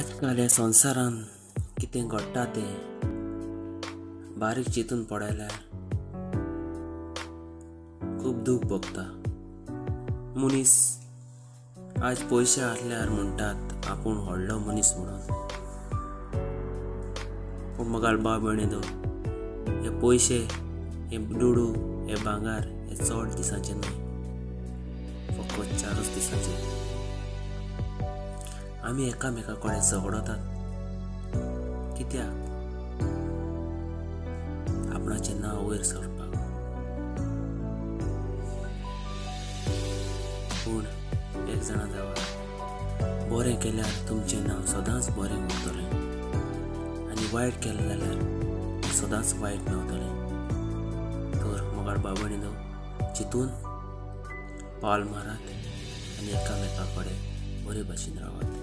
आजकाल ह्या संवसारान कितें घडटा तें बारीक चिंतून पळयल्यार खूब दूख भोगता। मनीस आज पयशे आसल्यार म्हणटात आपूण व्हडलो मनीस म्हणून, पूण म्हगाल भाव भयणीनो, हे पयशे, हे लुडू, हे भांगार हे चड दिसाचे न्हय, फकत 4 दिसाचे। आमी एकामेका कडेन झगडतात कित्याक? आपणाचें नांव वयर सरपाक। पूण एक जाणा जावा, बरें केल्यार तुमचें नांव सदांच बरें उरतलें आनी वायट केलें जाल्यार सदांच वायट मेवतलें। तर मोगाळ भाव भयणीनो, चिंतून पावल मारात आनी एकामेका कडेन बरे भाशेन रावात।